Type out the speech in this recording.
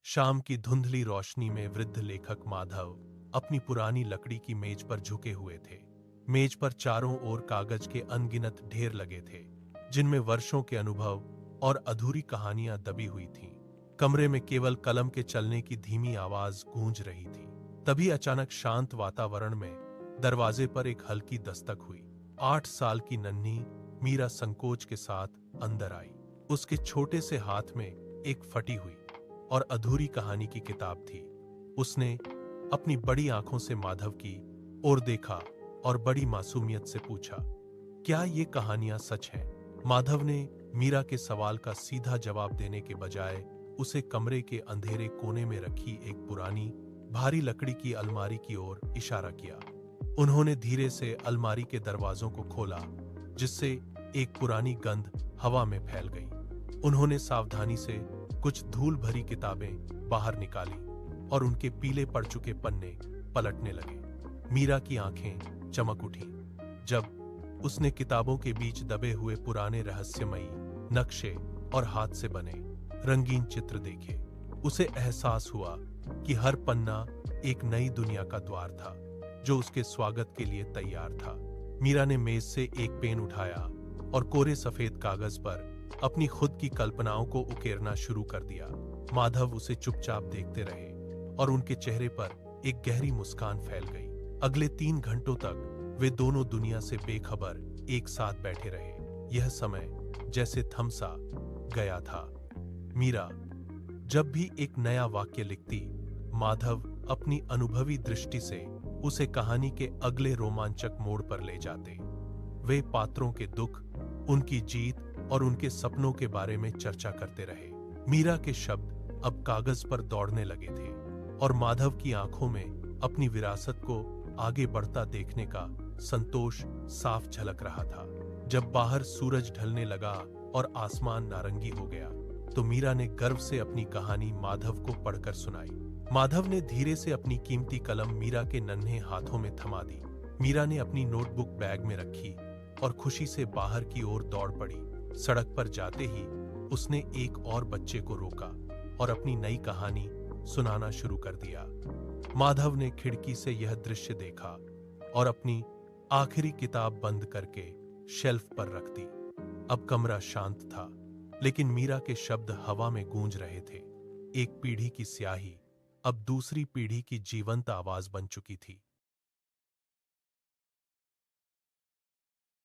शाम की धुंधली रोशनी में वृद्ध लेखक माधव अपनी पुरानी लकड़ी की मेज पर झुके हुए थे। मेज पर चारों ओर कागज के अनगिनत ढेर लगे थे, जिनमें वर्षों के अनुभव और अधूरी कहानियां दबी हुई थीं। कमरे में केवल कलम के चलने की धीमी आवाज गूंज रही थी। तभी अचानक शांत वातावरण में दरवाजे पर एक हल्की दस्तक हुई। 8 साल की नन्ही मीरा संकोच के साथ अंदर आई। उसके छोटे से हाथ में एक फटी हुई और अधूरी कहानी की किताब थी। उसने अपनी बड़ी आंखों से माधव की ओर देखा और बड़ी मासूमियत से पूछा, क्या ये कहानियां सच हैं? माधव ने मीरा के सवाल का सीधा जवाब देने के बजाय उसे कमरे के अंधेरे कोने में रखी एक पुरानी भारी लकड़ी की अलमारी की ओर इशारा किया। उन्होंने धीरे से अलमारी के दरवाजों को खोला, जिससे एक पुरानी गंध हवा में फैल गई। उन्होंने सावधानी से कुछ धूल भरी किताबें बाहर निकाली और उनके पीले पड़ चुके पन्ने पलटने लगे। मीरा की आंखें चमक उठी जब उसने किताबों के बीच दबे हुए पुराने रहस्यमयी नक्शे और हाथ से बने रंगीन चित्र देखे। उसे एहसास हुआ कि हर पन्ना एक नई दुनिया का द्वार था, जो उसके स्वागत के लिए तैयार था। मीरा ने मेज से एक पेन उठाया और कोरे सफेद कागज पर अपनी खुद की कल्पनाओं को उकेरना शुरू कर दिया। माधव उसे चुपचाप देखते रहे और उनके चेहरे पर एक गहरी मुस्कान फैल गई। अगले 3 घंटों तक वे दोनों दुनिया से बेखबर एक साथ बैठे रहे। यह समय जैसे थम सा गया था। मीरा जब भी एक नया वाक्य लिखती, माधव अपनी अनुभवी दृष्टि से उसे कहानी के अगले रोमांचक मोड़ पर ले जाते। वे पात्रों के दुख, उनकी जीत और उनके सपनों के बारे में चर्चा करते रहे। मीरा के शब्द अब कागज पर दौड़ने लगे थे और माधव की आंखों में अपनी विरासत को आगे बढ़ता देखने का संतोष साफ झलक रहा था। जब बाहर सूरज ढलने लगा और आसमान नारंगी हो गया, तो मीरा ने गर्व से अपनी कहानी माधव को पढ़कर सुनाई। माधव ने धीरे से अपनी कीमती कलम मीरा के नन्हे हाथों में थमा दी। मीरा ने अपनी नोटबुक बैग में रखी और खुशी से बाहर की ओर दौड़ पड़ी। सड़क पर जाते ही उसने एक और बच्चे को रोका और अपनी नई कहानी सुनाना शुरू कर दिया। माधव ने खिड़की से यह दृश्य देखा और अपनी आखिरी किताब बंद करके शेल्फ पर रख दी। अब कमरा शांत था, लेकिन मीरा के शब्द हवा में गूंज रहे थे। एक पीढ़ी की स्याही अब दूसरी पीढ़ी की जीवंत आवाज बन चुकी थी।